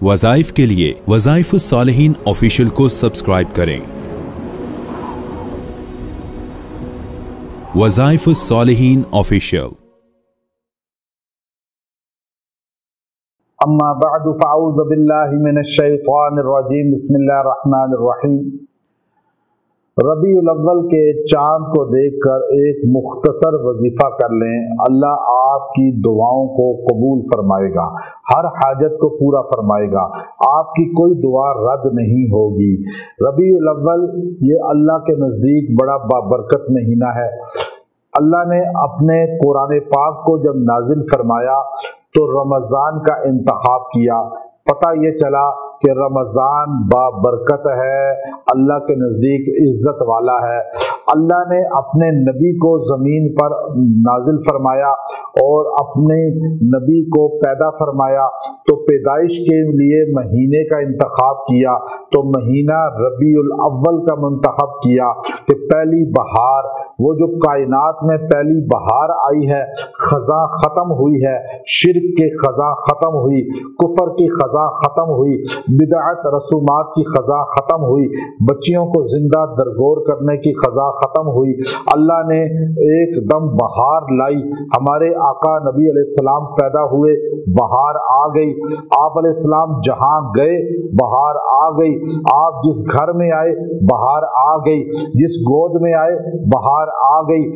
वज़ाइफ के लिए वज़ाइफुस सालिहीन ऑफिशियल को सब्सक्राइब करें। वज़ाइफुस सालिहीन ऑफिशियल। अम्मा बअद फ़अऊज़ु बिल्लाहि मिनश शैतानिर रजीम। बिस्मिल्लाहिर रहमानिर रहीम। रबीउल अव्वल के चाँद को देखकर एक मुख्तसर वजीफ़ा कर लें, अल्लाह आपकी दुआओं को कबूल फरमाएगा, हर हाजत को पूरा फरमाएगा, आपकी कोई दुआ रद्द नहीं होगी। रबीउल अव्वल ये अल्लाह के नज़दीक बड़ा बाबरकत महीना है। अल्लाह ने अपने कुरान पाक को जब नाजिल फरमाया तो रमज़ान का इंतखाब किया। पता ये चला कि रमज़ान बाबरकत है, अल्लाह के नज़दीक इज़्ज़त वाला है। अल्लाह ने अपने नबी को ज़मीन पर नाजिल फरमाया और अपने नबी को पैदा फरमाया तो पैदाइश के लिए महीने का इंतखाब किया, तो महीना रबीउल अव्वल का मुंतखब किया कि पहली बहार, वो जो कायनात में पहली बहार आई है, ख़ज़ा ख़त्म हुई है, शिर्क की ख़ज़ा ख़त्म हुई, कुफ़र की ख़ज़ा ख़त्म हुई, बिदअत रसूमात की ख़ज़ा ख़त्म हुई, बच्चियों को ज़िंदा दरगोर करने की ख़ज़ा ख़त्म हुई। अल्लाह ने एकदम बहार लाई। हमारे आका नबी अलैहिस्सलाम पैदा हुए, बहार आ गई। आप अलैहिस्सलाम जहाँ गए बहार आ गई। आप जिस घर में आए बहार आ गई, जिस गोद में आए बहार आ गई।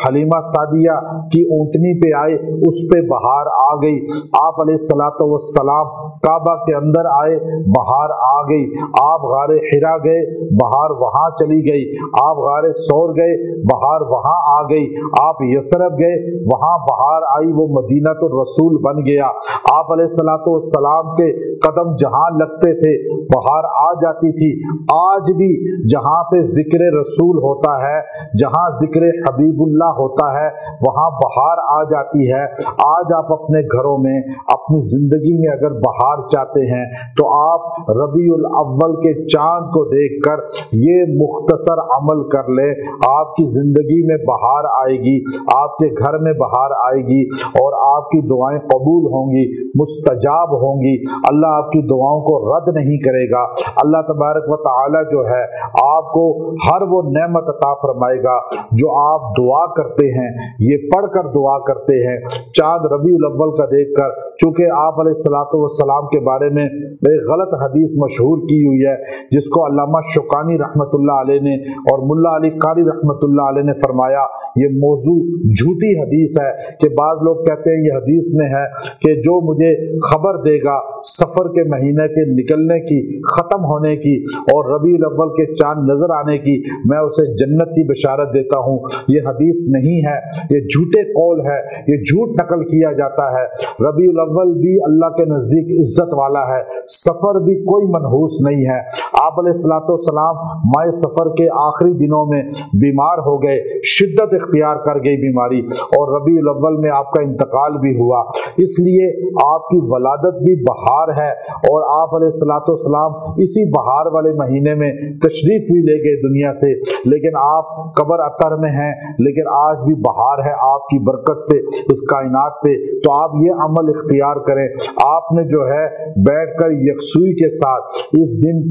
हलीमा सादिया की ऊँटनी पे आए, उस पे बहार आ गई। आप अलैहिस्सलातु वस्सलाम काबा के अंदर आए, बहार आ गई। आप गारे हिरा गए, बहार वहाँ चली गई। आप गारे सौर गए, बहार वहाँ आ गई। आप यसरब गए, वहाँ बहार आई, वो मदीना तो रसूल बन गया। आप अलैहिस्सलातु वस्सलाम के कदम जहाँ लगते थे बहार आ जाती थी। आज भी जहाँ पे जिक्र रसूल होता है, जहाँ जिक्र हबीबुल्लाह होता है, वहाँ बहार आ जाती है। आज आप अपने घरों में, अपनी ज़िंदगी में अगर बहार चाहते हैं तो आप रबीउल अव्वल के चाँद को देखकर ये मुख्तसर अमल कर ले, आपकी ज़िंदगी में बहार आएगी, आपके घर में बहार आएगी और आपकी दुआएं कबूल होंगी, मुस्तजाब होंगी। अल्लाह आपकी दुआओं को रद्द नहीं करेगा। अल्लाह तबारक व तआला जो है आपको हर वो नेमत अता फरमाएगा जो आप दुआ करते हैं, ये पढ़कर दुआ करते हैं। चाँद रबीउल अव्वल का देखकर, चूँकि आप अलैहिस्सलातु वस्सलाम के बारे में एक गलत हदीस मशहूर की हुई है जिसको अल्लामा शुकानी रहमतुल्लाह अलैह ने और मुल्ला अली कारी रहमतुल्लाह अलैह ने फरमाया ये मौजू झूठी हदीस है कि बाज़ लोग कहते हैं ये हदीस में है कि जो मुझे खबर देगा सफ़र के महीने के निकलने की, ख़त्म होने की और रबीउल अव्वल के चाँद नज़र आने की, मैं उसे जन्नत की बशारत देता हूँ। ये हदीस नहीं है, ये झूठे कौल है, ये झूठ नकल किया जाता है। रबीउल अव्वल भी अल्लाह के नज़दीक इज़्ज़त वाला है, सफ़र भी कोई मनहूस नहीं है। आप अलैहिस्सलातु वस्सलाम माए सफ़र के आखिरी दिनों में बीमार हो गए, शिद्दत इख्तियार कर गई बीमारी और रबीउल अव्वल में आपका इंतकाल भी हुआ। इसलिए आपकी वलादत भी बहार है और आप अलैहिस्सलातु वस्सलाम इसी बहार वाले महीने में तशरीफ़ भी ले गए दुनिया से, लेकिन आप कब्र अतर में हैं, लेकिन आज भी बहार है आपकी बरकत से इस कायनात पे। तो आप ये अमल इख्तियार करें। आपने जो है बैठकर यकसुई के साथ इस दिन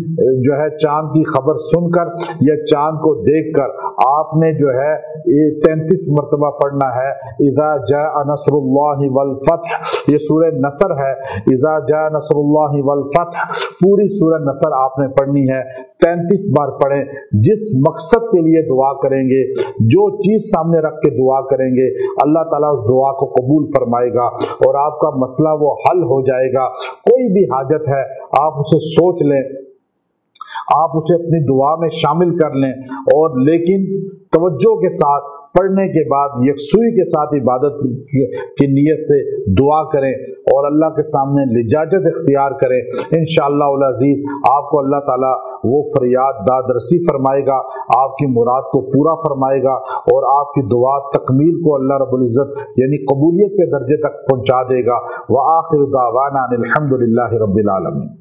जो है चाँद की खबर सुनकर या चाँद को देखकर आपने जो है 33 मरतबा पढ़ना है इज़ा जाअ नस्रुल्लाहि वल फतह। ये सूरह नसर है, इज़ा जाअ नस्रुल्लाहि वल फतह पूरी सूरह नसर आपने पढ़नी है। 33 बार पढ़ें। जिस मकसद के लिए दुआ करेंगे, जो चीज़ सामने रख के दुआ करेंगे, अल्लाह ताला उस दुआ को कबूल फरमाएगा और आपका मसला वो हल हो जाएगा। कोई भी हाजत है आप उसे सोच लें, आप उसे अपनी दुआ में शामिल कर लें और लेकिन तवज्जो के साथ पढ़ने के बाद यकसुई के साथ इबादत की नीयत से दुआ करें और अल्लाह के सामने लिजाजत इख्तियार करें। इंशाअल्लाह उल अज़ीज़ आपको अल्लाह ताला वो फरियाद दादरसी फरमाएगा, आपकी मुराद को पूरा फरमाएगा और आपकी दुआ तकमील को अल्लाह रब्बुल इज़्ज़त यानी कबूलियत के दर्जे तक पहुँचा देगा। व आखिर दावाना अनिल हम्दुलिल्लाहि रब्बिल आलमीन।